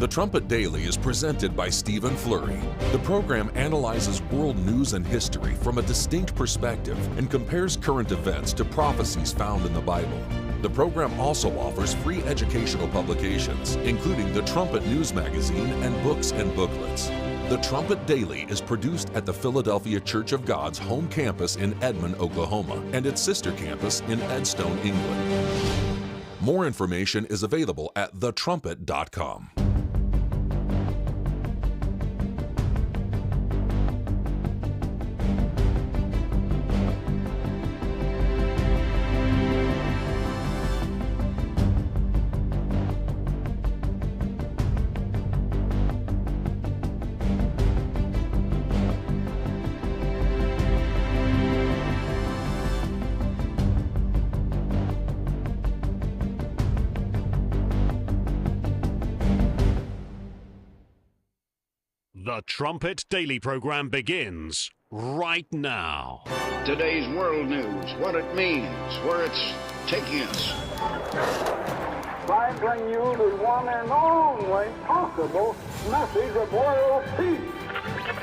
The Trumpet Daily is presented by Stephen Flurry. The program analyzes world news and history from a distinct perspective and compares current events to prophecies found in the Bible. The program also offers free educational publications, including the Trumpet News Magazine and books and booklets. The Trumpet Daily is produced at the Philadelphia Church of God's home campus in Edmond, Oklahoma, and its sister campus in Edstone, England. More information is available at thetrumpet.com. The Trumpet Daily program begins right now. Today's world news, what it means, where it's taking us. I bring you the one and only possible message of world peace.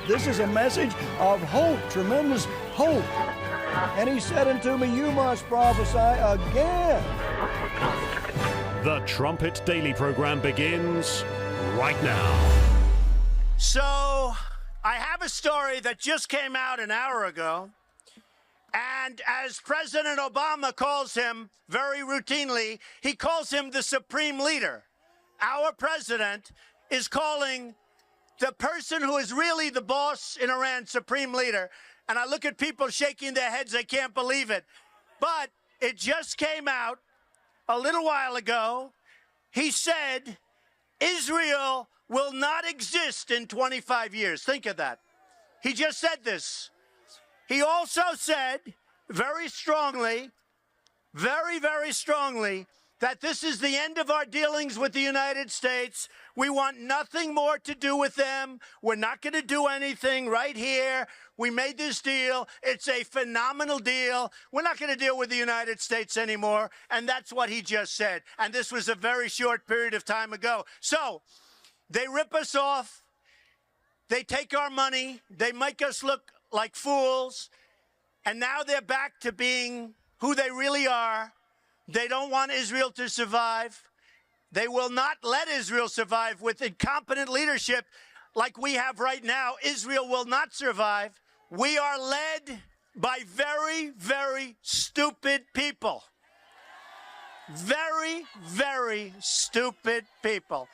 This is a message of hope, tremendous hope. And he said unto me, you must prophesy again. The Trumpet Daily program begins right now. So, I have a story that just came out an hour ago, and as President Obama calls him very routinely, he calls him the supreme leader. Our president is calling the person who is really the boss in Iran supreme leader, and I look at people shaking their heads, they can't believe it. But it just came out a little while ago. He said Israel will not exist in 25 years. Think of that. He just said this. He also said very strongly, very, very strongly, that this is the end of our dealings with the United States. We want nothing more to do with them. We're not going to do anything right here. We made this deal. It's a phenomenal deal. We're not going to deal with the United States anymore. And that's what he just said. And this was a very short period of time ago. So, they rip us off, they take our money, they make us look like fools, and now they're back to being who they really are. They don't want Israel to survive. They will not let Israel survive with incompetent leadership like we have right now. Israel will not survive. We are led by very, very stupid people. Very, very stupid people.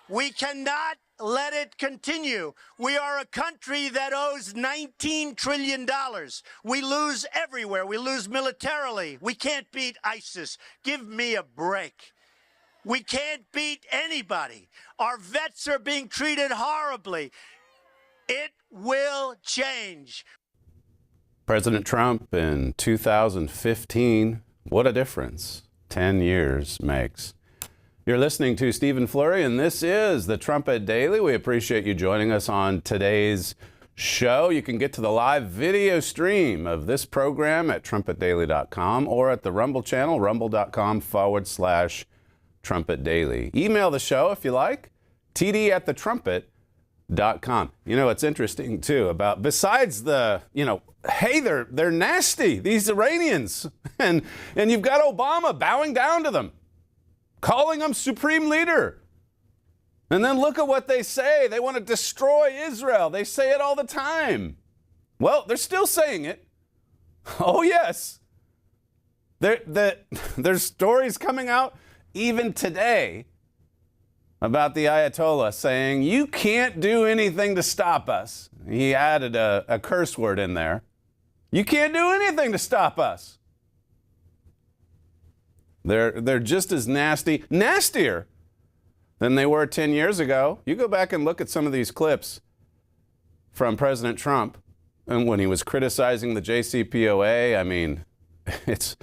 We cannot let it continue. We are a country that owes $19 trillion. We lose everywhere. We lose militarily. We can't beat ISIS. Give me a break. We can't beat anybody. Our vets are being treated horribly. It will change. President Trump in 2015, what a difference 10 years makes. You're listening to Stephen Flurry, and this is the Trumpet Daily. We appreciate you joining us on today's show. You can get to the live video stream of this program at trumpetdaily.com or at the Rumble channel, rumble.com/Trumpet Daily. Email the show if you like, td@thetrumpet.com. You know, it's interesting, too, about besides the, hey, they're nasty, these Iranians, and you've got Obama bowing down to them, calling him supreme leader. And then look at what they say. They want to destroy Israel. They say it all the time. Well, they're still saying it. Oh, yes. There's stories coming out even today about the Ayatollah saying, you can't do anything to stop us. He added a curse word in there. You can't do anything to stop us. They're just as nastier than they were 10 years ago. You go back and look at some of these clips from President Trump and when he was criticizing the JCPOA. I mean, it's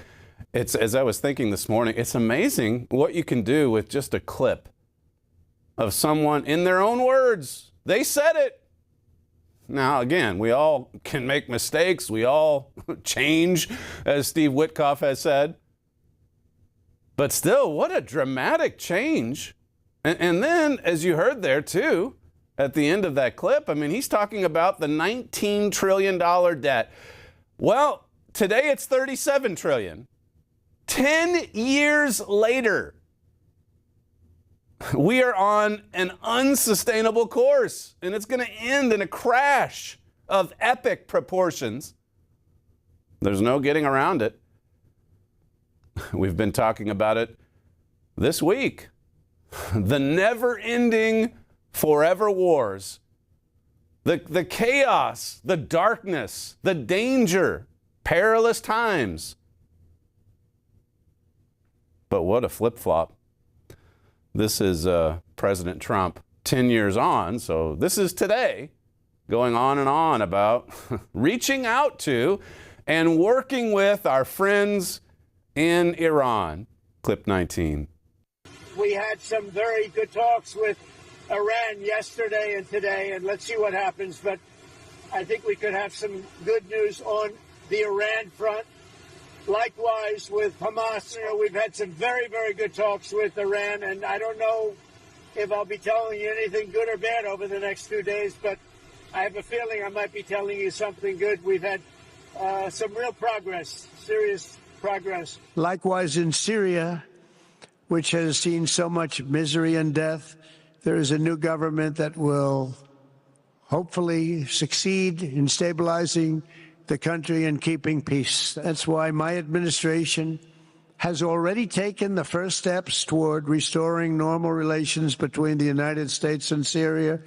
as I was thinking this morning, it's amazing what you can do with just a clip of someone in their own words. They said it. Now, again, we all can make mistakes. We all change, as Steve Witkoff has said. But still, what a dramatic change And then, as you heard there too, at the end of that clip, I mean, he's talking about the $19 trillion debt. Well, today it's $37 trillion. 10 years later, we are on an unsustainable course, and it's going to end in a crash of epic proportions. There's no getting around it. We've been talking about it this week. The never-ending forever wars, the chaos, the darkness, the danger, perilous times. But what a flip-flop. This is President Trump 10 years on, so this is today, going on and on about reaching out to and working with our friends in Iran. Clip 19. We had some very good talks with Iran yesterday and today, and let's see what happens. But I think we could have some good news on the Iran front. Likewise with Hamas, we've had some very, very good talks with Iran, and I don't know if I'll be telling you anything good or bad over the next 2 days, but I have a feeling I might be telling you something good. We've had some real progress, serious progress. Likewise in Syria, which has seen so much misery and death, there is a new government that will hopefully succeed in stabilizing the country and keeping peace. That's why my administration has already taken the first steps toward restoring normal relations between the United States and Syria.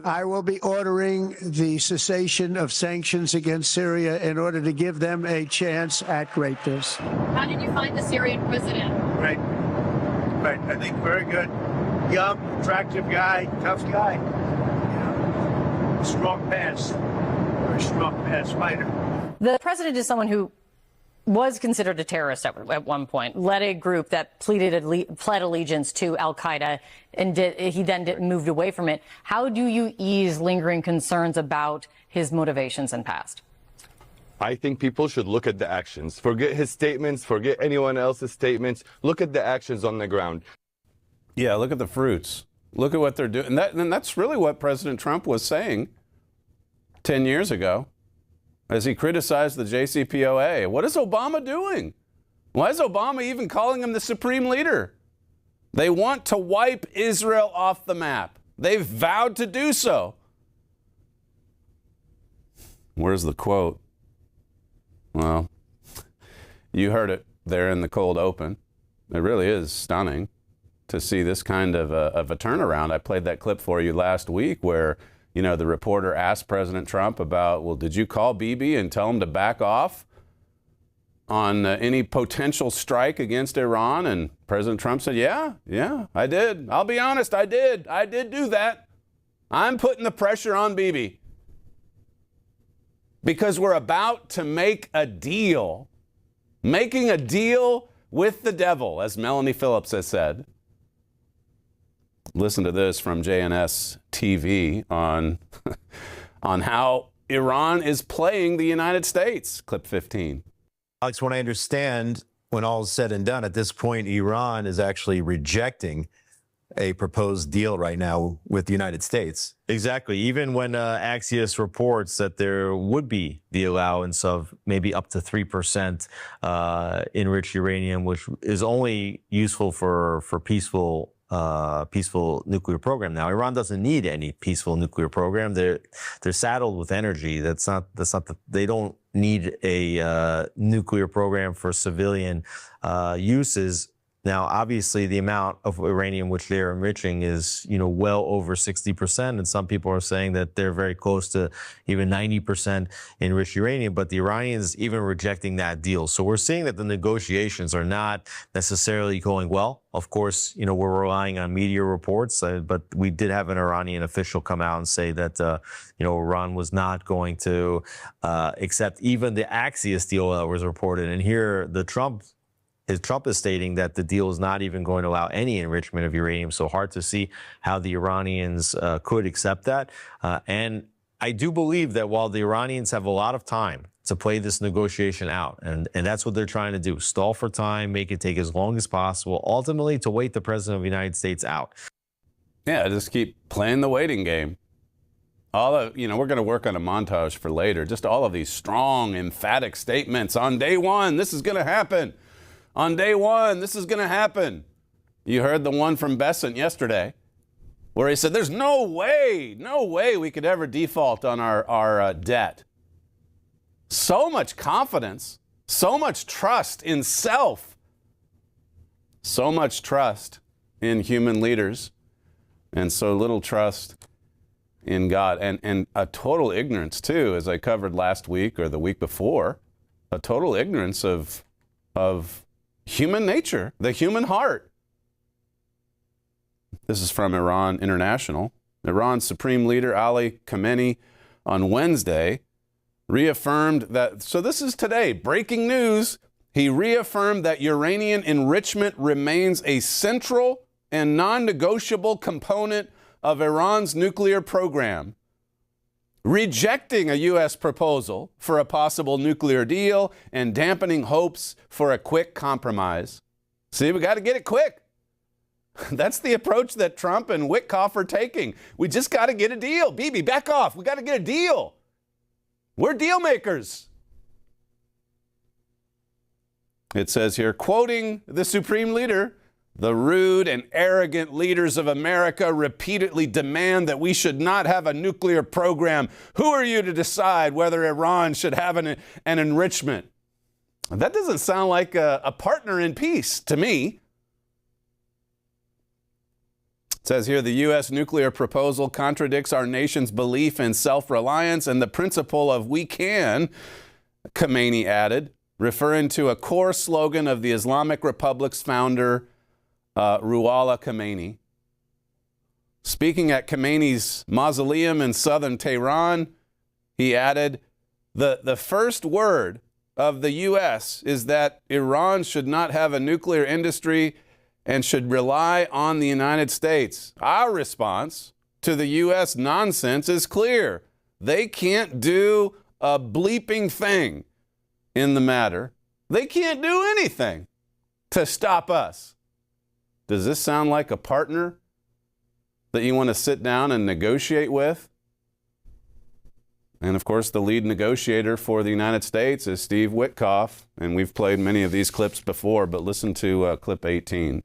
I will be ordering the cessation of sanctions against Syria in order to give them a chance at greatness. How did you find the Syrian president? Right. I think very good. Young, attractive guy, tough guy. Strong past. Very strong past fighter. The president is someone who was considered a terrorist at one point, led a group that pled allegiance to al-Qaeda, and he then moved away from it. How do you ease lingering concerns about his motivations and past? I think people should look at the actions. Forget his statements, forget anyone else's statements. Look at the actions on the ground. Yeah, look at the fruits. Look at what they're doing. And that's really what President Trump was saying 10 years ago as he criticized the JCPOA. What is Obama doing? Why is Obama even calling him the supreme leader? They want to wipe Israel off the map. They've vowed to do so. Where's the quote? Well, you heard it there in the cold open. It really is stunning to see this kind of a turnaround. I played that clip for you last week where, you know, the reporter asked President Trump about, well, did you call Bibi and tell him to back off on any potential strike against Iran? And President Trump said, yeah, I did. I'll be honest, I did. I did do that. I'm putting the pressure on Bibi because we're about to make a deal. Making a deal with the devil, as Melanie Phillips has said. Listen to this from JNS TV on how Iran is playing the United States. Clip 15. Alex, when I understand, when all is said and done, at this point, Iran is actually rejecting a proposed deal right now with the United States. Exactly. Even when Axios reports that there would be the allowance of maybe up to 3% enriched uranium, which is only useful for peaceful nuclear program. Now, Iran doesn't need any peaceful nuclear program. They're saddled with energy. They don't need a nuclear program for civilian uses. Now, obviously, the amount of uranium which they're enriching is, well over 60%. And some people are saying that they're very close to even 90% enriched uranium. But the Iranians even rejecting that deal. So we're seeing that the negotiations are not necessarily going well. Of course, we're relying on media reports, but we did have an Iranian official come out and say that, Iran was not going to accept even the Axios deal that was reported. And here, Trump is stating that the deal is not even going to allow any enrichment of uranium. So hard to see how the Iranians could accept that. And I do believe that while the Iranians have a lot of time to play this negotiation out, and that's what they're trying to do, stall for time, make it take as long as possible, ultimately to wait the president of the United States out. Yeah, just keep playing the waiting game. All of, we're going to work on a montage for later. Just all of these strong, emphatic statements. On day one, this is going to happen. On day one, this is going to happen. You heard the one from Besant yesterday, where he said, there's no way we could ever default on our debt. So much confidence, so much trust in self, so much trust in human leaders, and so little trust in God, and a total ignorance too, as I covered last week or the week before, a total ignorance of human nature, the human heart. This is from Iran International. Iran's Supreme Leader Ali Khamenei on Wednesday reaffirmed that, so this is today, breaking news, he reaffirmed that uranium enrichment remains a central and non-negotiable component of Iran's nuclear program, rejecting a U.S. proposal for a possible nuclear deal and dampening hopes for a quick compromise. See, we got to get it quick. That's the approach that Trump and Witkoff are taking. We just got to get a deal. Bibi, back off. We got to get a deal. We're deal makers. It says here, quoting the Supreme Leader, the rude and arrogant leaders of America repeatedly demand that we should not have a nuclear program. Who are you to decide whether Iran should have an enrichment? That doesn't sound like a partner in peace to me. It says here, the U.S. nuclear proposal contradicts our nation's belief in self-reliance and the principle of we can, Khamenei added, referring to a core slogan of the Islamic Republic's founder, Ruhollah Khomeini. Speaking at Khomeini's mausoleum in southern Tehran, he added, the first word of the U.S. is that Iran should not have a nuclear industry and should rely on the United States. Our response to the U.S. nonsense is clear. They can't do a bleeping thing in the matter. They can't do anything to stop us. Does this sound like a partner that you want to sit down and negotiate with? And of course, the lead negotiator for the United States is Steve Witkoff. And we've played many of these clips before, but listen to clip 18.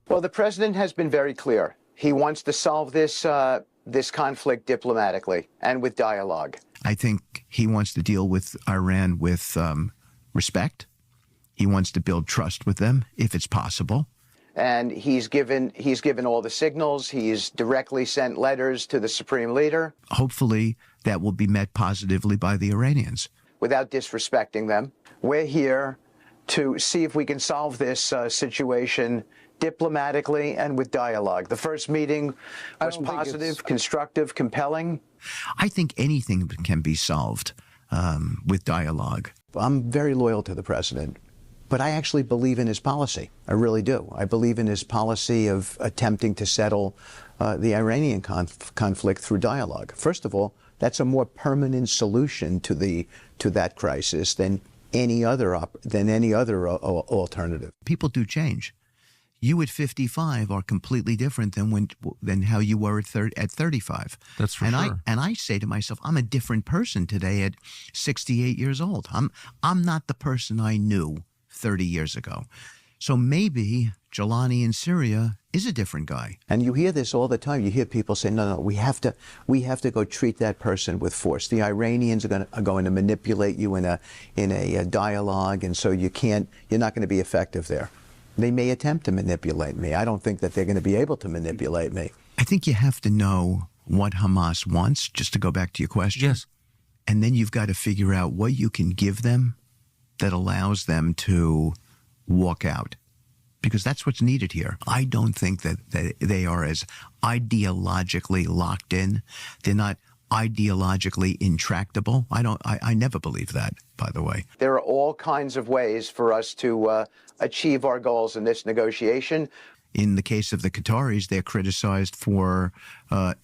Well, the president has been very clear. He wants to solve this conflict diplomatically and with dialogue. I think he wants to deal with Iran with respect. He wants to build trust with them, if it's possible. And he's given all the signals. He's directly sent letters to the Supreme Leader. Hopefully that will be met positively by the Iranians. Without disrespecting them. We're here to see if we can solve this situation diplomatically and with dialogue. The first meeting was positive, constructive, compelling. I think anything can be solved with dialogue. I'm very loyal to the president, but I actually believe in his policy. I really do. I believe in his policy of attempting to settle the Iranian conflict through dialogue. First of all, that's a more permanent solution to that crisis than any other alternative. People do change. You at 55 are completely different than how you were at 35. That's for sure. And I say to myself, I'm a different person today at 68 years old. I'm not the person I knew 30 years ago. So maybe Jelani in Syria is a different guy. And you hear this all the time. You hear people say, no, we have to go treat that person with force. The Iranians are going to manipulate you in a dialogue, and so you're not going to be effective there. They may attempt to manipulate me. I don't think that they're going to be able to manipulate me. I think you have to know what Hamas wants, just to go back to your question. Yes. And then you've got to figure out what you can give them that allows them to walk out. Because that's what's needed here. I don't think that they are as ideologically locked in. They're not ideologically intractable. I never believe that, by the way. There are all kinds of ways for us to achieve our goals in this negotiation. In the case of the Qataris, they're criticized for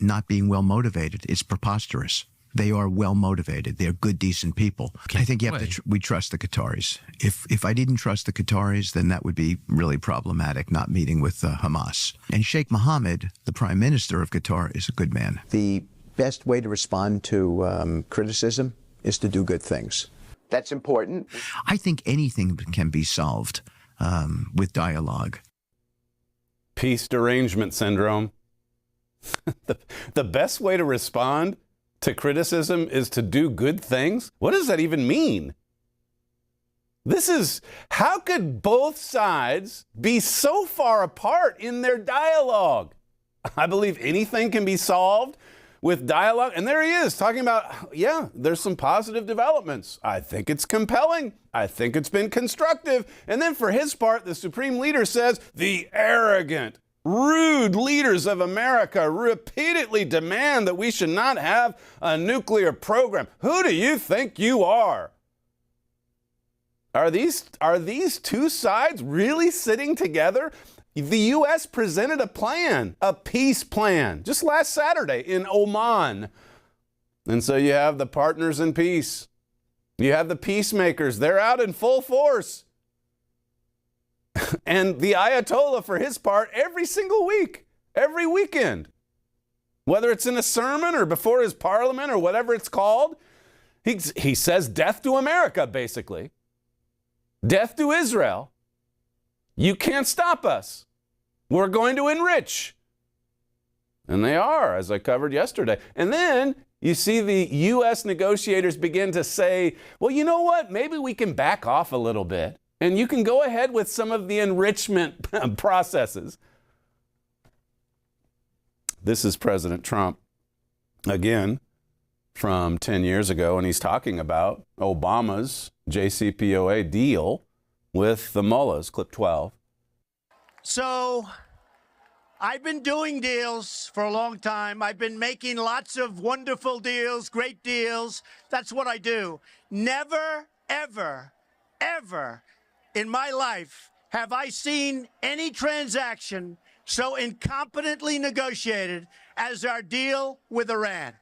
not being well motivated. It's preposterous. They are well motivated. They're good, decent people. I think you have to. We trust the Qataris. If I didn't trust the Qataris, then that would be really problematic. Not meeting with Hamas. And Sheikh Mohammed, the Prime Minister of Qatar, is a good man. The best way to respond to criticism is to do good things. That's important. I think anything can be solved with dialogue. Peace derangement syndrome. The best way to respond to criticism is to do good things? What does that even mean? How could both sides be so far apart in their dialogue? I believe anything can be solved with dialogue. And there he is talking about, yeah, there's some positive developments. I think it's compelling. I think it's been constructive. And then for his part, the supreme leader says the arrogant, rude leaders of America repeatedly demand that we should not have a nuclear program. Who do you think you are? Are these two sides really sitting together? The U.S. presented a plan, a peace plan, just last Saturday in Oman. And so you have the partners in peace. You have the peacemakers. They're out in full force. And the Ayatollah, for his part, every single week, every weekend, whether it's in a sermon or before his parliament or whatever it's called, he says death to America, basically. Death to Israel. You can't stop us. We're going to enrich. And they are, as I covered yesterday. And then you see the U.S. negotiators begin to say, well, you know what? Maybe we can back off a little bit. And you can go ahead with some of the enrichment processes. This is President Trump, again, from 10 years ago, and he's talking about Obama's JCPOA deal with the mullahs, clip 12. So I've been doing deals for a long time. I've been making lots of wonderful deals, great deals. That's what I do. Never, ever, ever in my life have I seen any transaction so incompetently negotiated as our deal with Iran.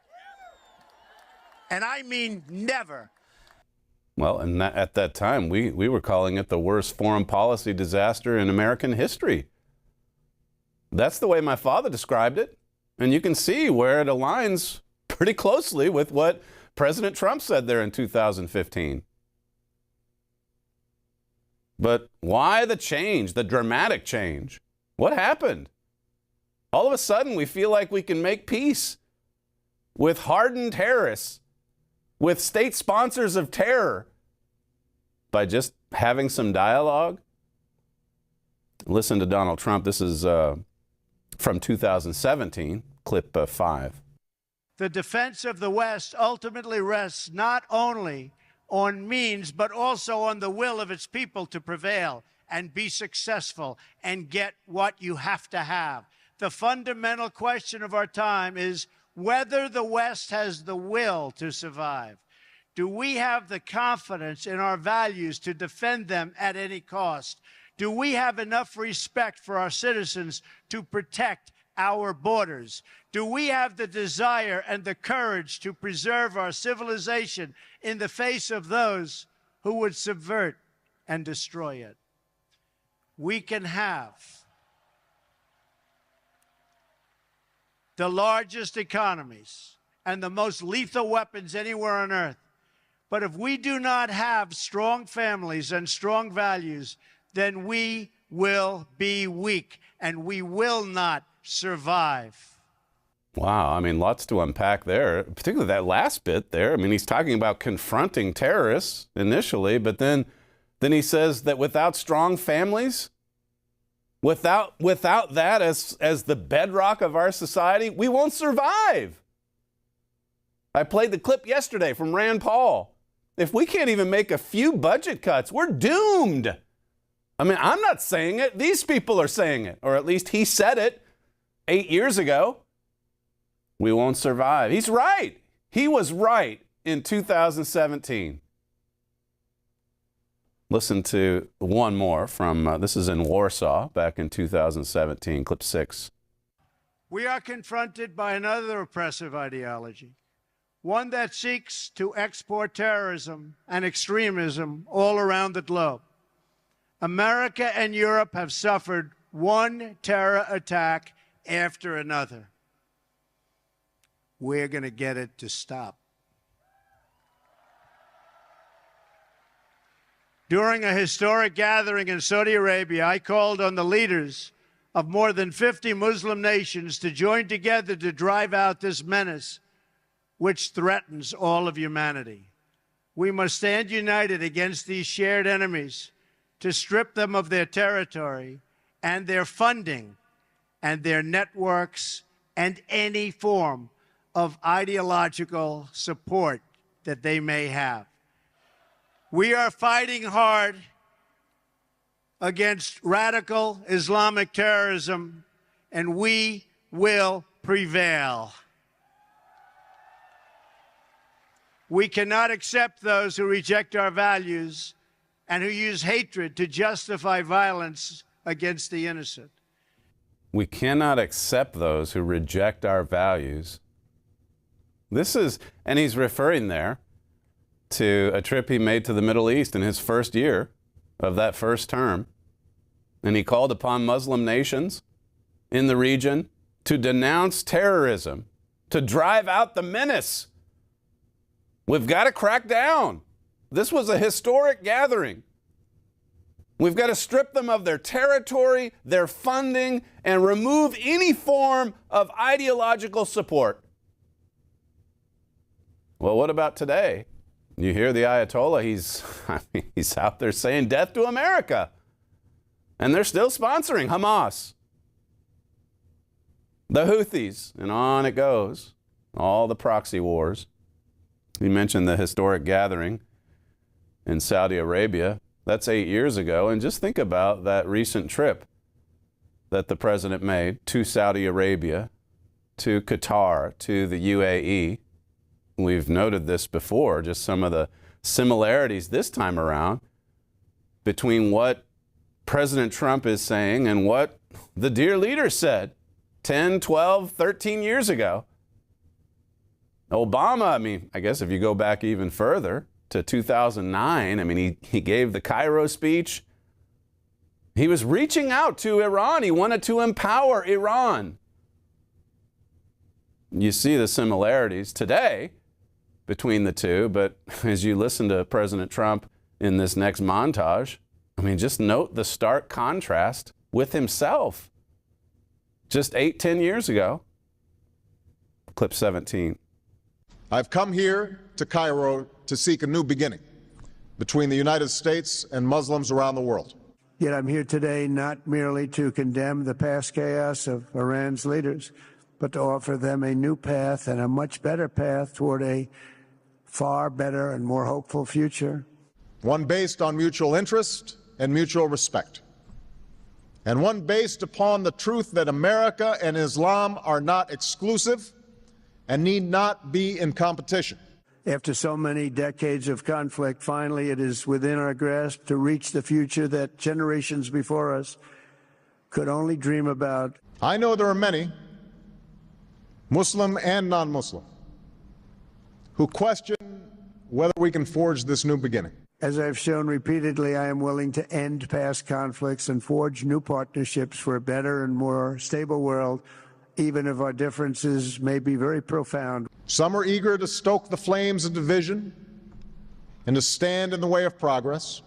And I mean never. Well, and at that time, we were calling it the worst foreign policy disaster in American history. That's the way my father described it. And you can see where it aligns pretty closely with what President Trump said there in 2015. But why the change, the dramatic change? What happened? All of a sudden, we feel like we can make peace with hardened terrorists, with state sponsors of terror, by just having some dialogue. Listen to Donald Trump. This is from 2017, clip 5. The defense of the West ultimately rests not only on means, but also on the will of its people to prevail and be successful and get what you have to have. The fundamental question of our time is whether the West has the will to survive. Do we have the confidence in our values to defend them at any cost? Do we have enough respect for our citizens to protect our borders? Do we have the desire and the courage to preserve our civilization in the face of those who would subvert and destroy it? We can have the largest economies and the most lethal weapons anywhere on earth. But if we do not have strong families and strong values, then we will be weak and we will not survive. Wow, I mean, lots to unpack there, particularly that last bit there. I mean, he's talking about confronting terrorists initially, but then he says that without strong families, without that as the bedrock of our society, we won't survive. I played the clip yesterday from Rand Paul. If we can't even make a few budget cuts, we're doomed. I mean, I'm not saying it. These people are saying it, or at least he said it 8 years ago. We won't survive. He's right. He was right in 2017. Listen to one more from, this is in Warsaw back in 2017, clip 6. We are confronted by another oppressive ideology, one that seeks to export terrorism and extremism all around the globe. America and Europe have suffered one terror attack after another. We're going to get it to stop. During a historic gathering in Saudi Arabia, I called on the leaders of more than 50 Muslim nations to join together to drive out this menace which threatens all of humanity. We must stand united against these shared enemies to strip them of their territory and their funding and their networks and any form of ideological support that they may have. We are fighting hard against radical Islamic terrorism, and we will prevail. We cannot accept those who reject our values and who use hatred to justify violence against the innocent. We cannot accept those who reject our values. And he's referring there to a trip he made to the Middle East in his first year of that first term. And he called upon Muslim nations in the region to denounce terrorism, to drive out the menace. We've got to crack down. This was a historic gathering. We've got to strip them of their territory, their funding, and remove any form of ideological support. Well, what about today? You hear the Ayatollah, he's out there saying death to America. And they're still sponsoring Hamas, the Houthis, and on it goes. All the proxy wars. You mentioned the historic gathering in Saudi Arabia. That's 8 years ago. And just think about that recent trip that the president made to Saudi Arabia, to Qatar, to the UAE. We've noted this before, just some of the similarities this time around between what President Trump is saying and what the dear leader said 10, 12, 13 years ago. Obama, I guess if you go back even further to 2009, he gave the Cairo speech. He was reaching out to Iran. He wanted to empower Iran. You see the similarities today between the two, but as you listen to President Trump in this next montage, just note the stark contrast with himself just 8-10 years ago. Clip 17. I've come here to Cairo to seek a new beginning between the United States and Muslims around the world. Yet I'm here today not merely to condemn the past chaos of Iran's leaders, but to offer them a new path and a much better path toward a far better and more hopeful future. One based on mutual interest and mutual respect. And one based upon the truth that America and Islam are not exclusive and need not be in competition. After so many decades of conflict, finally it is within our grasp to reach the future that generations before us could only dream about. I know there are many, Muslim and non-Muslim, who question whether we can forge this new beginning. As I've shown repeatedly, I am willing to end past conflicts and forge new partnerships for a better and more stable world, even if our differences may be very profound. Some are eager to stoke the flames of division and to stand in the way of progress.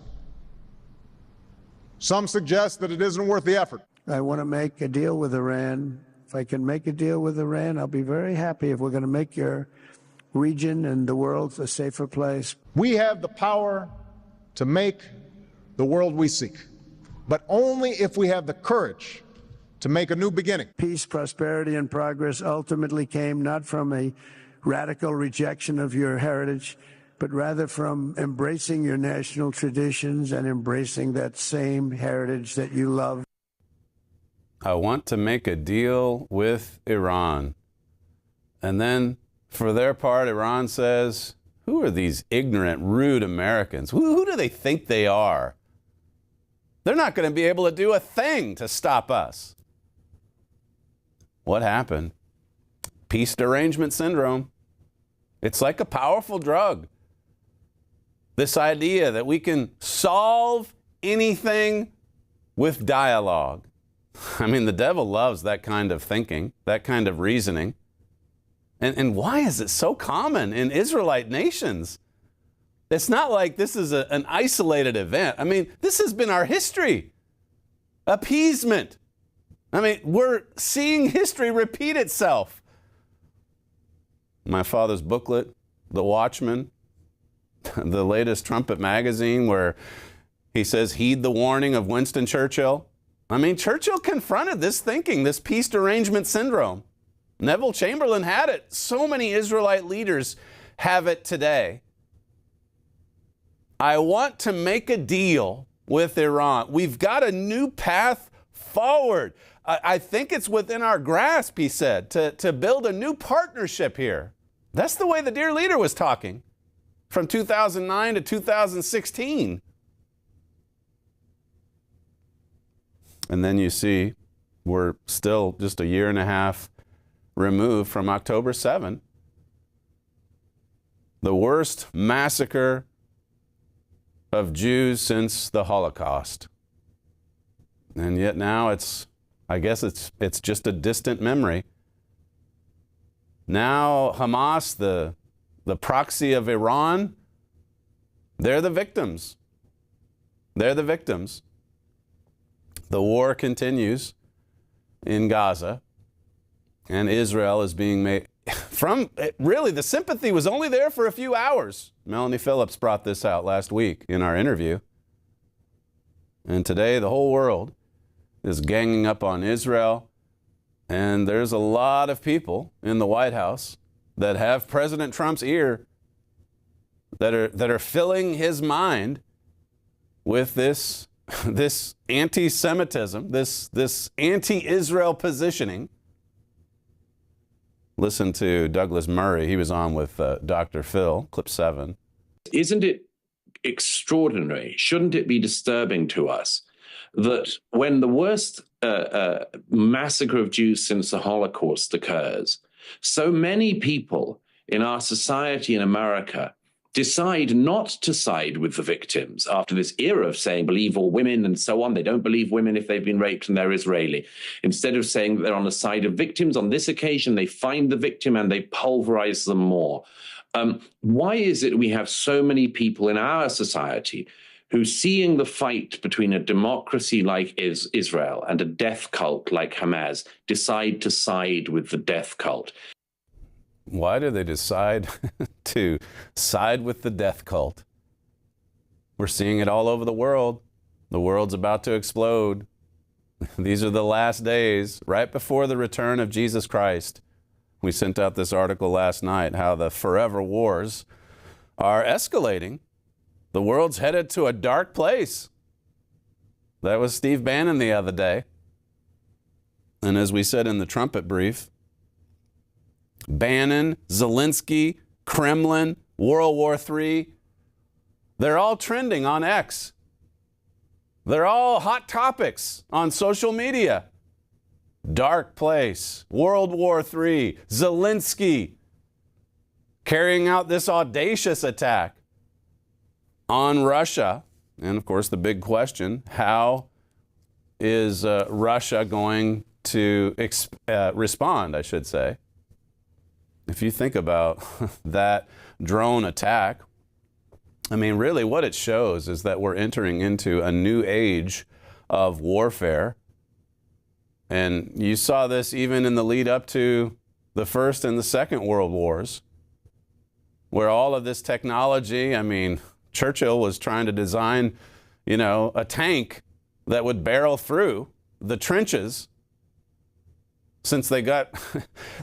Some suggest that it isn't worth the effort. I want to make a deal with Iran. If I can make a deal with Iran, I'll be very happy. If we're going to make your region and the world a safer place. We have the power to make the world we seek, but only if we have the courage to make a new beginning. Peace, prosperity, and progress ultimately came not from a radical rejection of your heritage, but rather from embracing your national traditions and embracing that same heritage that you love. I want to make a deal with Iran. And then, for their part, Iran says, who are these ignorant, rude Americans? Who do they think they are? They're not going to be able to do a thing to stop us. What happened? Peace derangement syndrome. It's like a powerful drug. This idea that we can solve anything with dialogue. I mean, the devil loves that kind of thinking, that kind of reasoning. And why is it so common in Israelite nations? It's not like this is an isolated event. I mean, this has been our history. Appeasement. I mean, we're seeing history repeat itself. My father's booklet, The Watchman, the latest Trumpet magazine, where he says, heed the warning of Winston Churchill. I mean, Churchill confronted this thinking, this peace derangement syndrome. Neville Chamberlain had it. So many Israelite leaders have it today. I want to make a deal with Iran. We've got a new path forward. I think it's within our grasp, he said, to build a new partnership here. That's the way the dear leader was talking from 2009 to 2016. And then you see we're still just a year and a half removed from October 7, the worst massacre of Jews since the Holocaust. And yet now I guess it's just a distant memory. Now Hamas, the proxy of Iran, they're the victims. They're the victims. The war continues in Gaza, and Israel is being made really, the sympathy was only there for a few hours. Melanie Phillips brought this out last week in our interview. And today, the whole world is ganging up on Israel. And there's a lot of people in the White House that have President Trump's ear, that are filling his mind with this anti-Semitism, this anti-Israel positioning. Listen to Douglas Murray. He was on with Dr. Phil, clip 7. Isn't it extraordinary? Shouldn't it be disturbing to us that when the worst massacre of Jews since the Holocaust occurs, so many people in our society in America decide not to side with the victims after this era of saying believe all women and so on. They don't believe women if they've been raped and they're Israeli. Instead of saying that they're on the side of victims, on this occasion they find the victim and they pulverize them more. Why is it we have so many people in our society who, seeing the fight between a democracy like Israel and a death cult like Hamas, decide to side with the death cult? Why do they decide to side with the death cult? We're seeing it all over the world. The world's about to explode. These are the last days, right before the return of Jesus Christ. We sent out this article last night, how the forever wars are escalating. The world's headed to a dark place. That was Steve Bannon the other day. And as we said in the Trumpet brief, Bannon, Zelensky, Kremlin, World War III, they're all trending on X. They're all hot topics on social media. Dark place, World War III, Zelensky carrying out this audacious attack on Russia. And of course, the big question, how is Russia going to respond, I should say? If you think about that drone attack, I mean, really what it shows is that we're entering into a new age of warfare. And you saw this even in the lead up to the First and the Second World Wars, where all of this technology, I mean, Churchill was trying to design, a tank that would barrel through the trenches. Since they got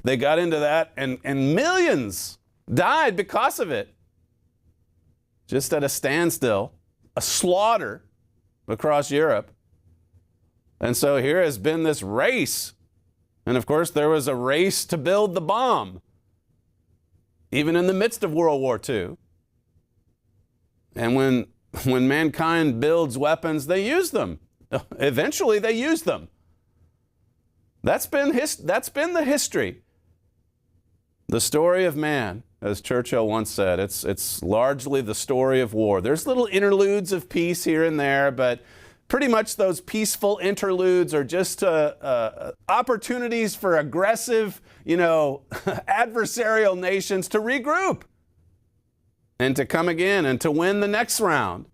into that, and millions died because of it. Just at a standstill, a slaughter across Europe. And so here has been this race. And of course, there was a race to build the bomb, even in the midst of World War II. And when mankind builds weapons, they use them. Eventually, they use them. That's been the history. The story of man as Churchill once said, it's largely the story of war. There's little interludes of peace here and there, but pretty much those peaceful interludes are just opportunities for aggressive, adversarial nations to regroup and to come again and to win the next round.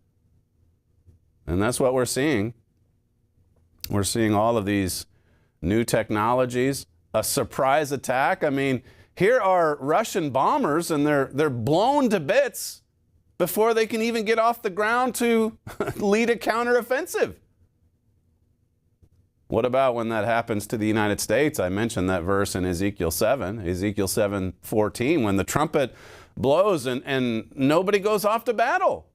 And that's what we're seeing. We're seeing all of these new technologies, a surprise attack. I mean, here are Russian bombers, and they're blown to bits before they can even get off the ground to lead a counteroffensive. What about when that happens to the United States? I mentioned that verse in Ezekiel 7:14, when the trumpet blows and nobody goes off to battle.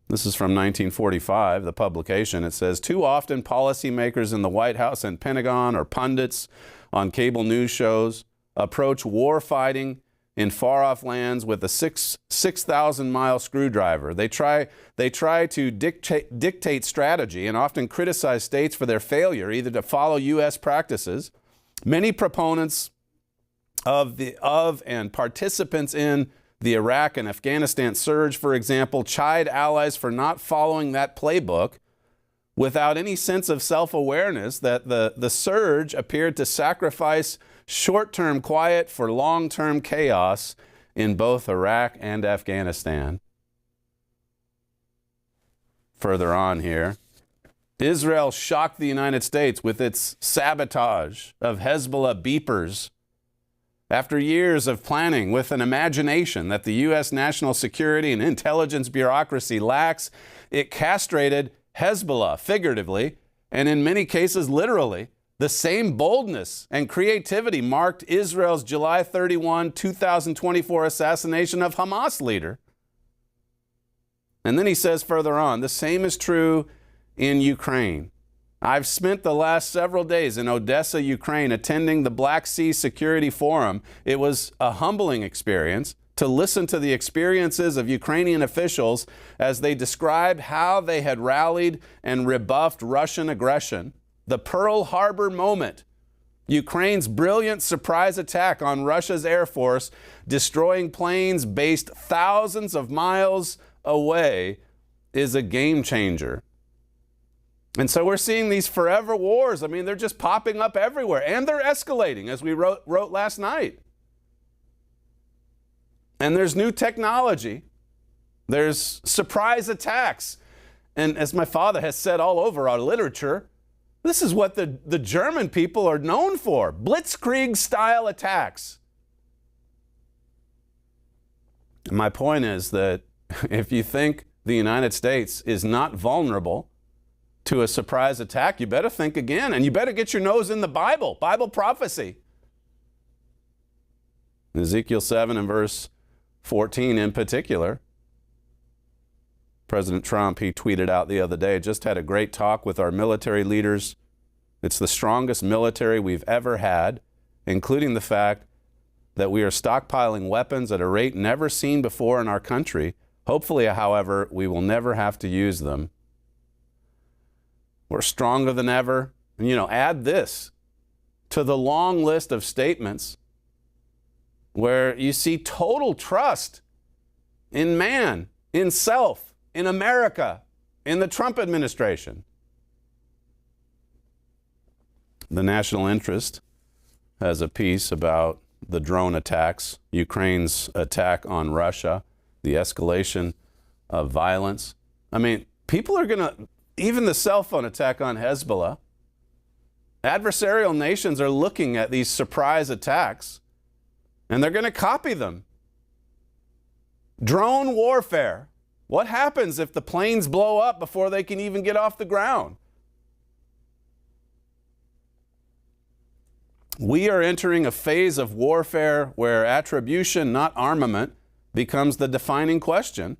This is from 1945, the publication. It says, too often policymakers in the White House and Pentagon or pundits on cable news shows approach war fighting in far-off lands with a 6,000-mile screwdriver. They try to dictate strategy and often criticize states for their failure either to follow U.S. practices. Many proponents of and participants in the Iraq and Afghanistan surge, for example, chide allies for not following that playbook without any sense of self-awareness that the surge appeared to sacrifice short-term quiet for long-term chaos in both Iraq and Afghanistan. Further on here, Israel shocked the United States with its sabotage of Hezbollah beepers. After years of planning with an imagination that the U.S. national security and intelligence bureaucracy lacks, it castrated Hezbollah, figuratively, and in many cases literally. The same boldness and creativity marked Israel's July 31, 2024 assassination of Hamas leader. And then he says further on, the same is true in Ukraine. I've spent the last several days in Odessa, Ukraine, attending the Black Sea Security Forum. It was a humbling experience to listen to the experiences of Ukrainian officials as they described how they had rallied and rebuffed Russian aggression. The Pearl Harbor moment, Ukraine's brilliant surprise attack on Russia's Air Force, destroying planes based thousands of miles away, is a game changer. And so we're seeing these forever wars. I mean, they're just popping up everywhere, and they're escalating, as we wrote last night. And there's new technology. There's surprise attacks. And as my father has said all over our literature, this is what the German people are known for, blitzkrieg-style attacks. And my point is that if you think the United States is not vulnerable to a surprise attack, you better think again, and you better get your nose in the Bible prophecy. Ezekiel 7 and verse 14 in particular, President Trump, he tweeted out the other day, just had a great talk with our military leaders. It's the strongest military we've ever had, including the fact that we are stockpiling weapons at a rate never seen before in our country. Hopefully, however, we will never have to use them. We're stronger than ever. And, add this to the long list of statements where you see total trust in man, in self, in America, in the Trump administration. The National Interest has a piece about the drone attacks, Ukraine's attack on Russia, the escalation of violence. I mean, people are going to, even the cell phone attack on Hezbollah, adversarial nations are looking at these surprise attacks, and they're going to copy them. Drone warfare. What happens if the planes blow up before they can even get off the ground? We are entering a phase of warfare where attribution, not armament, becomes the defining question.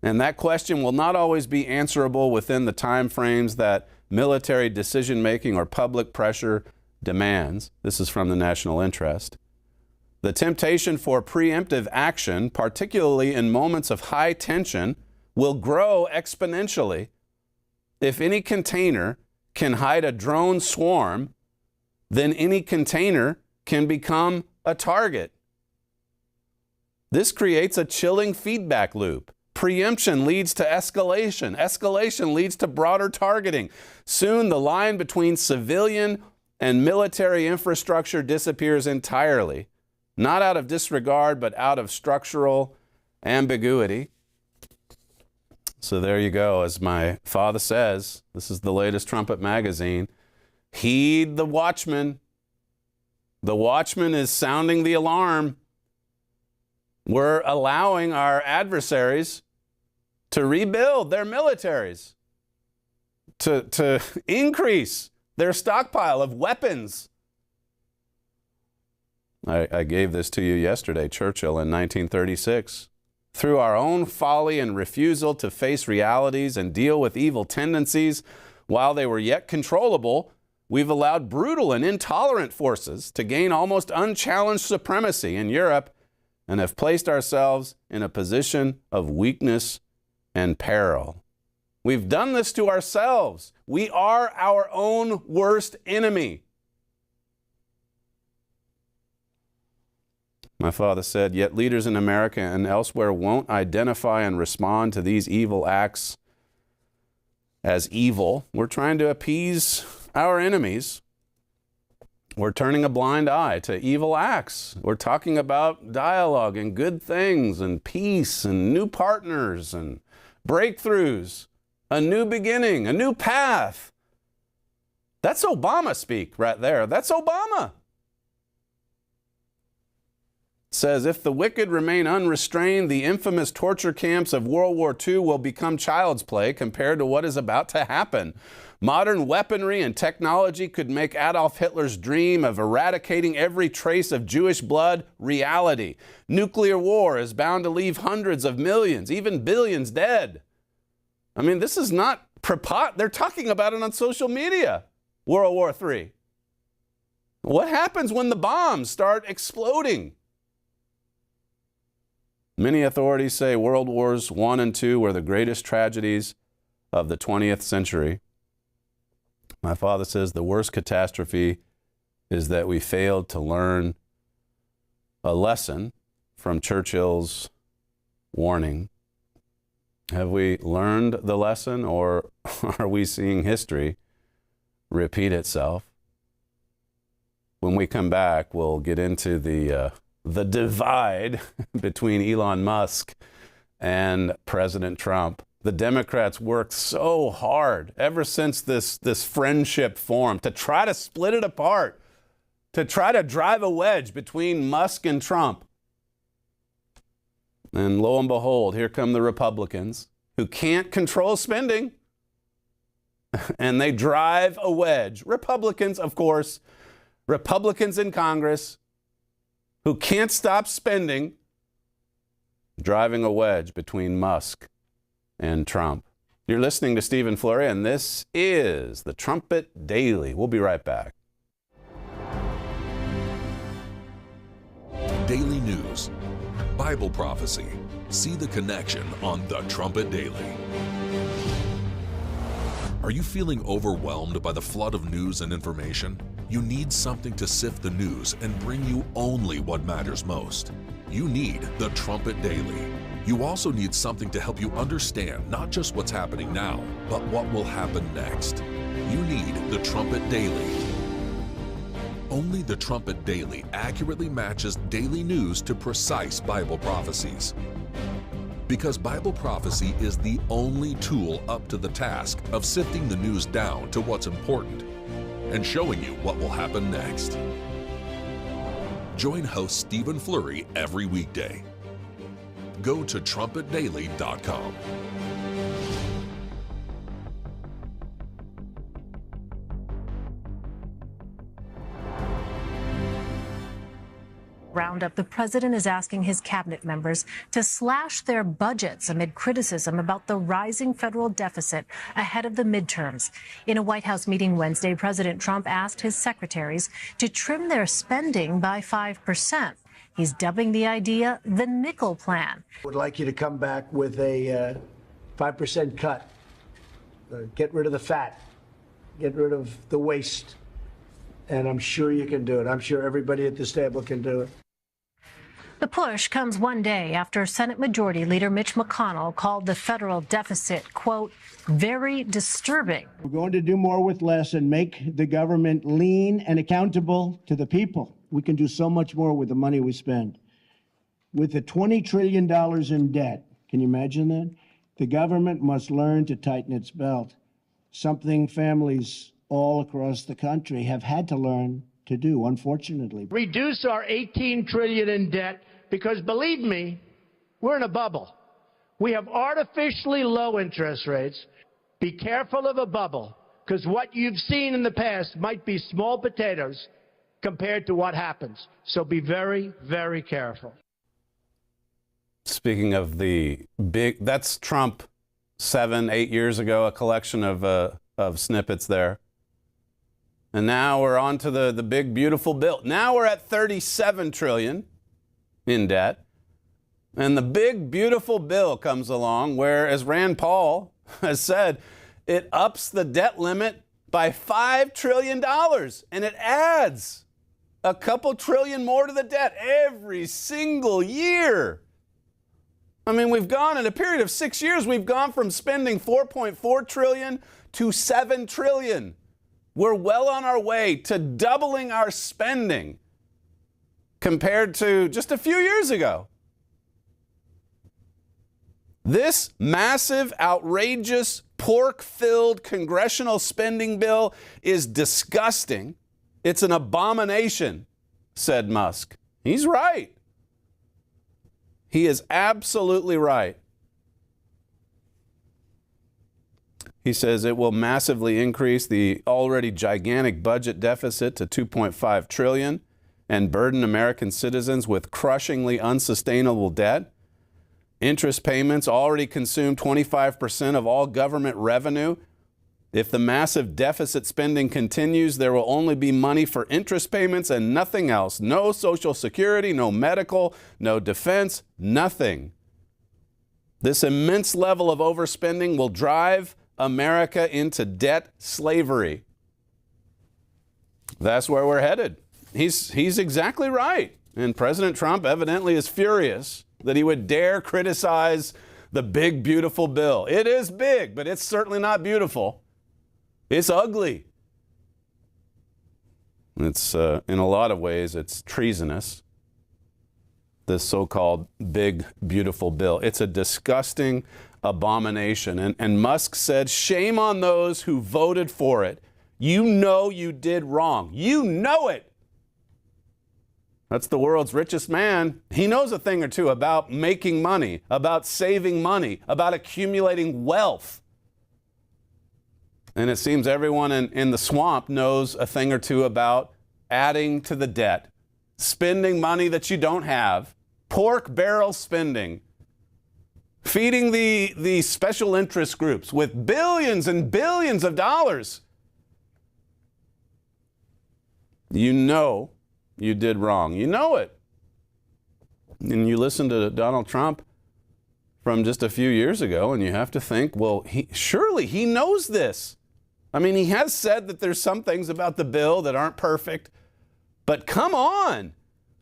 And that question will not always be answerable within the time frames that military decision-making or public pressure demands. This is from the National Interest. The temptation for preemptive action, particularly in moments of high tension, will grow exponentially. If any container can hide a drone swarm, then any container can become a target. This creates a chilling feedback loop. Preemption leads to escalation. Escalation leads to broader targeting. Soon the line between civilian and military infrastructure disappears entirely, not out of disregard, but out of structural ambiguity. So there you go. As my father says, this is the latest Trumpet magazine. Heed the watchman. The watchman is sounding the alarm. We're allowing our adversaries to rebuild their militaries, to increase their stockpile of weapons. I gave this to you yesterday, Churchill in 1936. Through our own folly and refusal to face realities and deal with evil tendencies while they were yet controllable, we've allowed brutal and intolerant forces to gain almost unchallenged supremacy in Europe and have placed ourselves in a position of weakness and peril. We've done this to ourselves. We are our own worst enemy. My father said, yet leaders in America and elsewhere won't identify and respond to these evil acts as evil. We're trying to appease our enemies. We're turning a blind eye to evil acts. We're talking about dialogue and good things and peace and new partners and breakthroughs, a new beginning, a new path. That's Obama speak right there. That's Obama. Says, if the wicked remain unrestrained, the infamous torture camps of World War II will become child's play compared to what is about to happen. Modern weaponry and technology could make Adolf Hitler's dream of eradicating every trace of Jewish blood reality. Nuclear war is bound to leave hundreds of millions, even billions dead. I mean, this is not they're talking about it on social media. World War III. What happens when the bombs start exploding? Many authorities say World Wars I and II were the greatest tragedies of the 20th century. My father says the worst catastrophe is that we failed to learn a lesson from Churchill's warning. Have we learned the lesson, or are we seeing history repeat itself? When we come back, we'll get into the divide between Elon Musk and President Trump. The Democrats worked so hard ever since this friendship formed to try to split it apart, to try to drive a wedge between Musk and Trump. And lo and behold, here come the Republicans who can't control spending, and they drive a wedge. Republicans, of course, Republicans in Congress who can't stop spending, driving a wedge between Musk and Trump. You're listening to Stephen Flurry, and this is the Trumpet Daily. We'll be right back. Daily news, Bible prophecy. See the connection on the Trumpet Daily. Are you feeling overwhelmed by the flood of news and information? You need something to sift the news and bring you only what matters most. You need the Trumpet Daily. You also need something to help you understand not just what's happening now, but what will happen next. You need the Trumpet Daily. Only the Trumpet Daily accurately matches daily news to precise Bible prophecies. Because Bible prophecy is the only tool up to the task of sifting the news down to what's important and showing you what will happen next. Join host Stephen Flurry every weekday. Go to trumpetdaily.com. Roundup, the president is asking his cabinet members to slash their budgets amid criticism about the rising federal deficit ahead of the midterms. In a White House meeting Wednesday, President Trump asked his secretaries to trim their spending by 5%. He's dubbing the idea the nickel plan. Would like you to come back with a 5% cut. Get rid of the fat. Get rid of the waste. and I'm sure you can do it. I'm sure everybody at this table can do it. The push comes one day after Senate Majority Leader Mitch McConnell called the federal deficit, quote, very disturbing. We're going to do more with less and make the government lean and accountable to the people. We can do so much more with the money we spend. With the $20 trillion in debt, can you imagine that? The government must learn to tighten its belt, something families all across the country have had to learn to do, unfortunately. Reduce our $18 trillion in debt because, believe me, we're in a bubble. We have artificially low interest rates. Be careful of a bubble, because what you've seen in the past might be small potatoes compared to what happens. So be very, very careful. Speaking of the big, that's Trump 7-8 years ago, a collection of snippets there. And now we're on to the big, beautiful bill. Now we're at $37 trillion in debt. And the big, beautiful bill comes along where, as Rand Paul has said, it ups the debt limit by $5 trillion. And it adds a couple trillion more to the debt every single year. I mean, we've gone, in a period of 6 years, we've gone from spending $4.4 trillion to $7 trillion. We're well on our way to doubling our spending compared to just a few years ago. This massive, outrageous, pork-filled congressional spending bill is disgusting. It's an abomination, said Musk. He's right. He is absolutely right. He says it will massively increase the already gigantic budget deficit to $2.5 trillion and burden American citizens with crushingly unsustainable debt. Interest payments already consume 25% of all government revenue. If the massive deficit spending continues, there will only be money for interest payments and nothing else. No Social Security, no medical, no defense, nothing. This immense level of overspending will drive America into debt slavery. That's where we're headed. He's exactly right. And President Trump evidently is furious that he would dare criticize the big, beautiful bill. It is big, but it's certainly not beautiful. It's ugly. It's, in a lot of ways, it's treasonous. This so-called big, beautiful bill. It's a disgusting abomination. And Musk said, shame on those who voted for it. You know you did wrong. You know it. That's the world's richest man. He knows a thing or two about making money, about saving money, about accumulating wealth. And it seems everyone in the swamp knows a thing or two about adding to the debt, spending money that you don't have, pork barrel spending, feeding the special interest groups with billions and billions of dollars. You know you did wrong. You know it. And you listen to Donald Trump from just a few years ago, and you have to think, well, surely he knows this. I mean, he has said that there's some things about the bill that aren't perfect, but come on.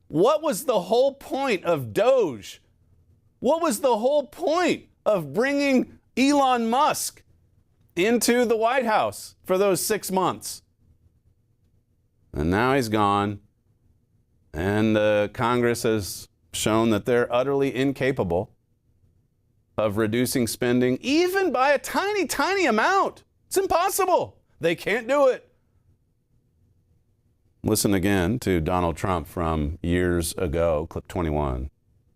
What was the whole point of Doge? What was the whole point of bringing Elon Musk into the White House for those 6 months? And now he's gone. And Congress has shown that they're utterly incapable of reducing spending, even by a tiny, tiny amount. It's impossible. They can't do it. Listen again to Donald Trump from years ago, clip 21.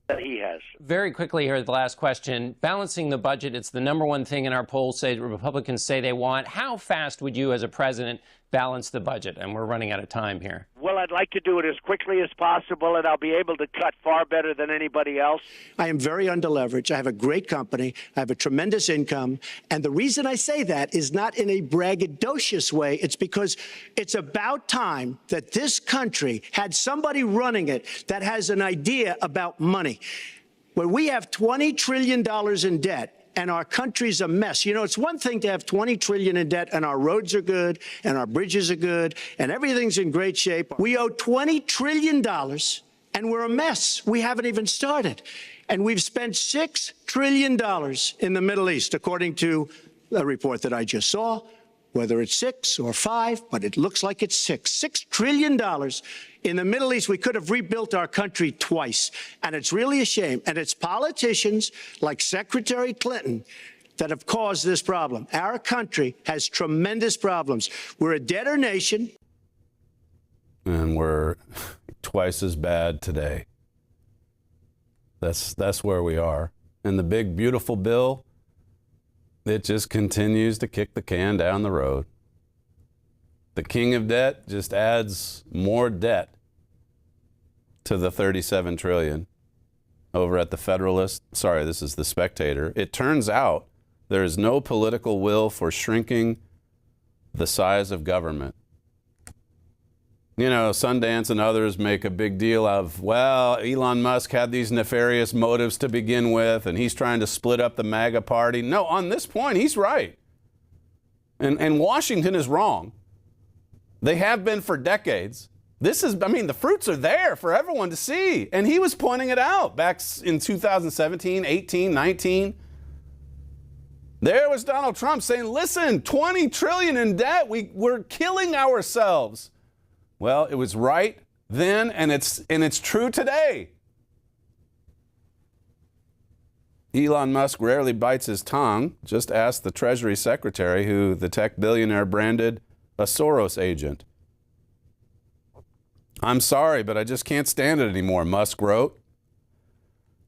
That he has. Very quickly here, the last question. Balancing the budget, it's the number one thing in our polls say Republicans say they want. How fast would you as a president balance the budget? And we're running out of time here. Well, I'd like to do it as quickly as possible, and I'll be able to cut far better than anybody else. I am very underleveraged. I have a great company. I have a tremendous income. And the reason I say that is not in a braggadocious way. It's because it's about time that this country had somebody running it that has an idea about money. When we have $20 trillion in debt, and our country's a mess. You know, it's one thing to have 20 trillion in debt and our roads are good and our bridges are good and everything's in great shape. We owe $20 trillion and we're a mess. We haven't even started. And we've spent $6 trillion in the Middle East, according to a report that I just saw. Whether it's 6 or 5, but it looks like it's 6. $6 trillion in the Middle East. We could have rebuilt our country twice. And it's really a shame. And it's politicians like Secretary Clinton that have caused this problem. Our country has tremendous problems. We're a debtor nation. And we're twice as bad today. That's where we are. And the big, beautiful bill, it just continues to kick the can down the road. The king of debt just adds more debt to the 37 trillion over at the Federalist. Sorry, this is the Spectator. It turns out there is no political will for shrinking the size of government. You know, Sundance and others make a big deal of, well, Elon Musk had these nefarious motives to begin with, and he's trying to split up the MAGA party. No, on this point, he's right. And Washington is wrong. They have been for decades. This is, I mean, the fruits are there for everyone to see. And he was pointing it out back in 2017, 18, 19. There was Donald Trump saying, listen, 20 trillion in debt. We're killing ourselves. Well, it was right then, and it's true today. Elon Musk rarely bites his tongue. Just ask the Treasury Secretary, who the tech billionaire branded a Soros agent. I'm sorry, but I just can't stand it anymore, Musk wrote.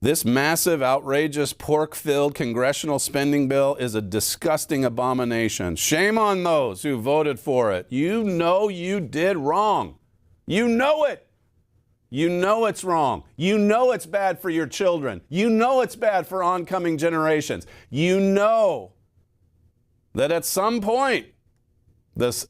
This massive, outrageous, pork-filled congressional spending bill is a disgusting abomination. Shame on those who voted for it. You know you did wrong. You know it. You know it's wrong. You know it's bad for your children. You know it's bad for oncoming generations. You know that at some point, it's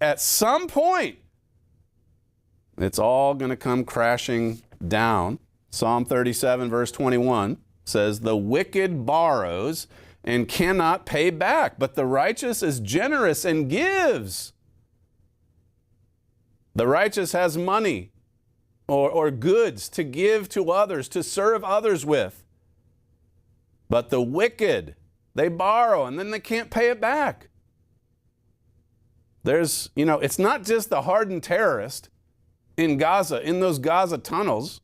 all going to come crashing down. Psalm 37, verse 21 says, the wicked borrows and cannot pay back, but the righteous is generous and gives. The righteous has money or goods to give to others, to serve others with. But the wicked, they borrow and then they can't pay it back. There's, you know, it's not just the hardened terrorist in Gaza, in those Gaza tunnels.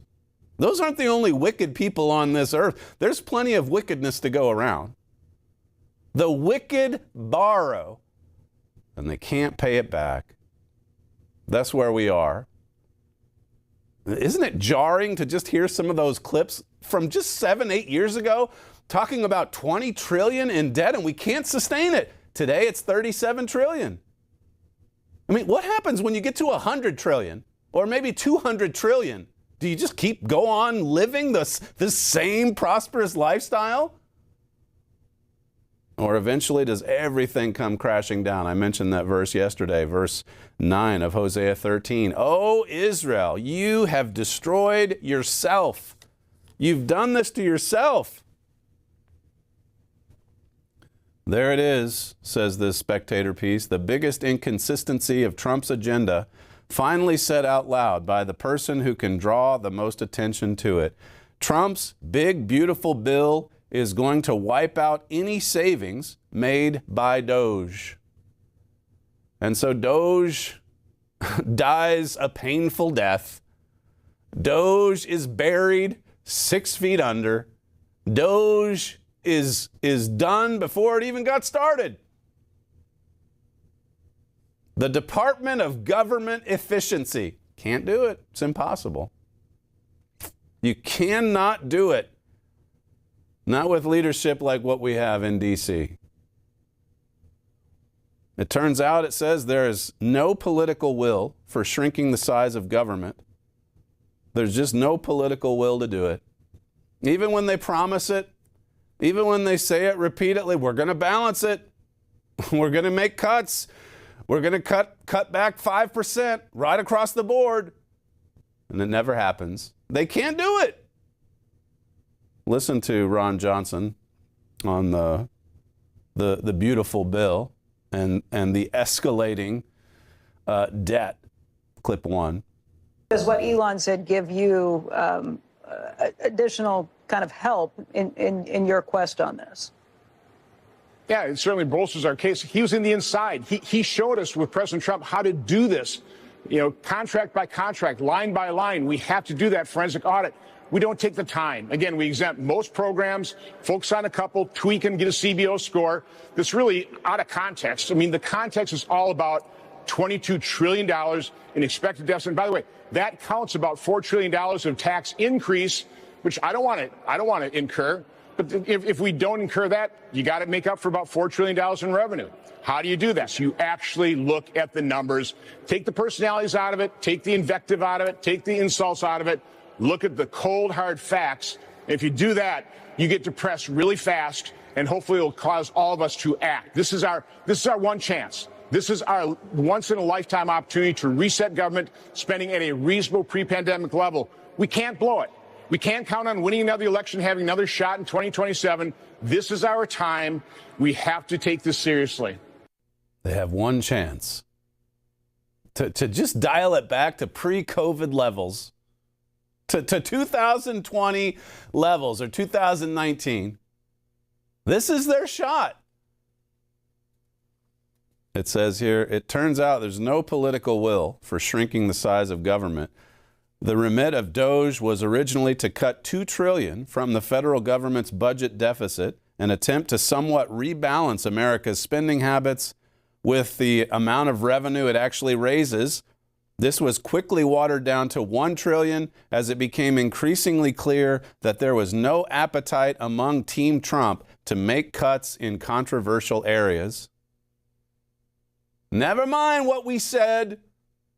Those aren't the only wicked people on this earth. There's plenty of wickedness to go around. The wicked borrow, and they can't pay it back. That's where we are. Isn't it jarring to just hear some of those clips from just 7-8 years ago talking about 20 trillion in debt and we can't sustain it? Today it's 37 trillion. I mean, what happens when you get to 100 trillion or maybe 200 trillion? Do you just go on living the same prosperous lifestyle? Or eventually does everything come crashing down? I mentioned that verse yesterday, verse 9 of Hosea 13. Oh, Israel, you have destroyed yourself. You've done this to yourself. There it is, says this Spectator piece, the biggest inconsistency of Trump's agenda, finally said out loud by the person who can draw the most attention to it. Trump's big, beautiful bill is going to wipe out any savings made by Doge. And so Doge dies a painful death. Doge is buried 6 feet under. Doge is done before it even got started. The Department of Government Efficiency can't do it. It's impossible. You cannot do it. Not with leadership like what we have in D.C. It turns out, it says, there is no political will for shrinking the size of government. There's just no political will to do it. Even when they promise it, even when they say it repeatedly, we're going to balance it. We're going to make cuts. We're going to cut back 5% right across the board. And it never happens. They can't do it. Listen to Ron Johnson on the the beautiful bill and the escalating debt. Clip 1. Does what Elon said give you additional kind of help in your quest on this? Yeah, it certainly bolsters our case. He was in the inside. He showed us with President Trump how to do this, contract by contract, line by line. We have to do that forensic audit. We don't take the time. Again, we exempt most programs, focus on a couple, tweak and get a CBO score. That's really out of context. I mean, the context is all about $22 trillion in expected deficit. And by the way, that counts about $4 trillion of tax increase, which I don't want to incur. But if we don't incur that, you got to make up for about $4 trillion in revenue. How do you do that? So you actually look at the numbers, take the personalities out of it, take the invective out of it, take the insults out of it, look at the cold, hard facts. If you do that, you get depressed really fast, and hopefully it'll cause all of us to act. This is our one chance. This is our once-in-a-lifetime opportunity to reset government spending at a reasonable pre-pandemic level. We can't blow it. We can't count on winning another election, having another shot in 2027. This is our time. We have to take this seriously. They have one chance to just dial it back to pre-COVID levels, to 2020 levels or 2019. This is their shot. It says here, it turns out there's no political will for shrinking the size of government. The remit of DOGE was originally to cut $2 trillion from the federal government's budget deficit, an attempt to somewhat rebalance America's spending habits with the amount of revenue it actually raises. This was quickly watered down to $1 trillion as it became increasingly clear that there was no appetite among Team Trump to make cuts in controversial areas. Never mind what we said.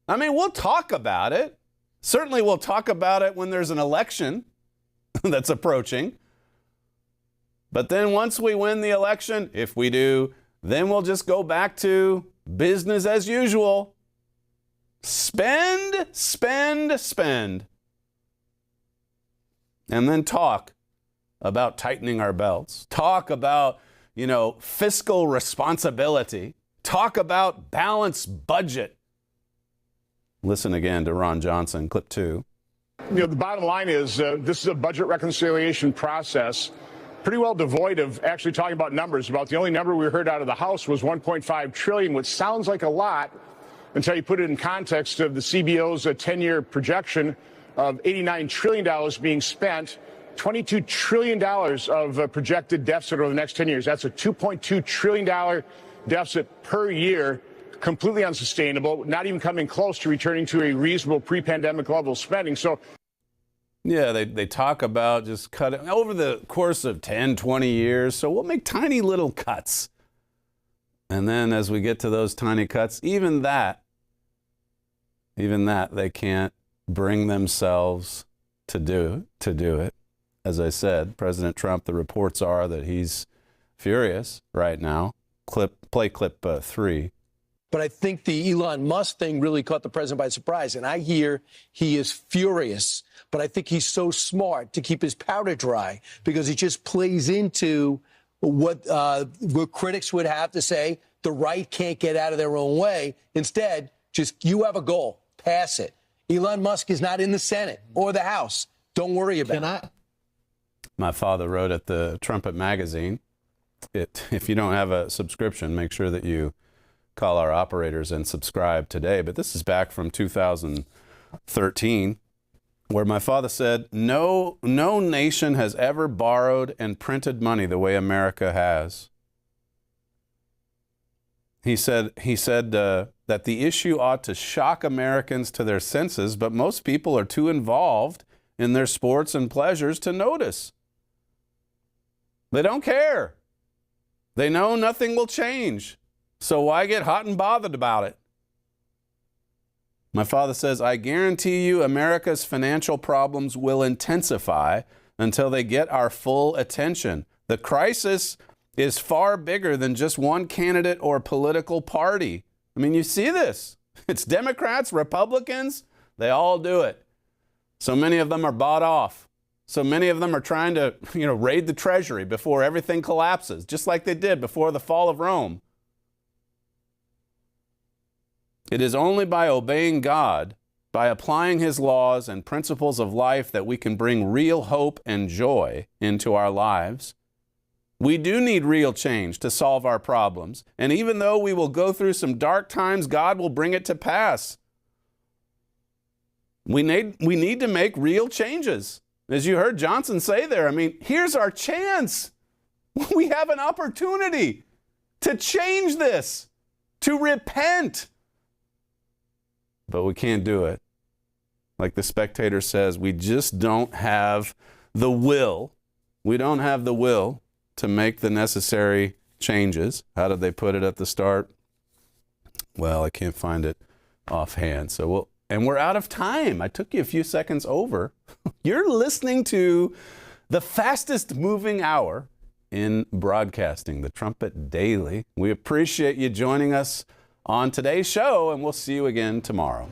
I mean, we'll talk about it. Certainly we'll talk about it when there's an election that's approaching. But then once we win the election, if we do, then we'll just go back to business as usual. Spend, spend, spend. And then talk about tightening our belts. Talk about, fiscal responsibility. Talk about balanced budget. Listen again to Ron Johnson, clip 2. The bottom line is this is a budget reconciliation process pretty well devoid of actually talking about numbers. About the only number we heard out of the House was $1.5 trillion, which sounds like a lot until you put it in context of the CBO's 10-year projection of $89 trillion being spent, $22 trillion of projected deficit over the next 10 years. That's a $2.2 trillion deficit per year. Completely unsustainable, not even coming close to returning to a reasonable pre-pandemic level of spending. So, yeah, they talk about just cutting over the course of 10, 20 years. So we'll make tiny little cuts. And then as we get to those tiny cuts, even that, they can't bring themselves to do it. As I said, President Trump, the reports are that he's furious right now. Play clip 3. But I think the Elon Musk thing really caught the president by surprise. And I hear he is furious, but I think he's so smart to keep his powder dry because he just plays into what critics would have to say. The right can't get out of their own way. Instead, just you have a goal, pass it. Elon Musk is not in the Senate or the House. Don't worry about it. My father wrote at the Trumpet magazine. If you don't have a subscription, make sure that you call our operators and subscribe today. But this is back from 2013, where my father said, no nation has ever borrowed and printed money the way America has. He said that the issue ought to shock Americans to their senses, but most people are too involved in their sports and pleasures to notice. They don't care. They know nothing will change. So why get hot and bothered about it? My father says, I guarantee you America's financial problems will intensify until they get our full attention. The crisis is far bigger than just one candidate or political party. I mean, you see this. It's Democrats, Republicans, they all do it. So many of them are bought off. So many of them are trying to, raid the treasury before everything collapses, just like they did before the fall of Rome. It is only by obeying God, by applying His laws and principles of life, that we can bring real hope and joy into our lives. We do need real change to solve our problems. And even though we will go through some dark times, God will bring it to pass. We need to make real changes. As you heard Johnson say there, here's our chance. We have an opportunity to change this, to repent. But we can't do it. Like The Spectator says, we just don't have the will. We don't have the will to make the necessary changes. How did they put it at the start? Well, I can't find it offhand. And we're out of time. I took you a few seconds over. You're listening to the fastest moving hour in broadcasting, the Trumpet Daily. We appreciate you joining us on today's show, and we'll see you again tomorrow.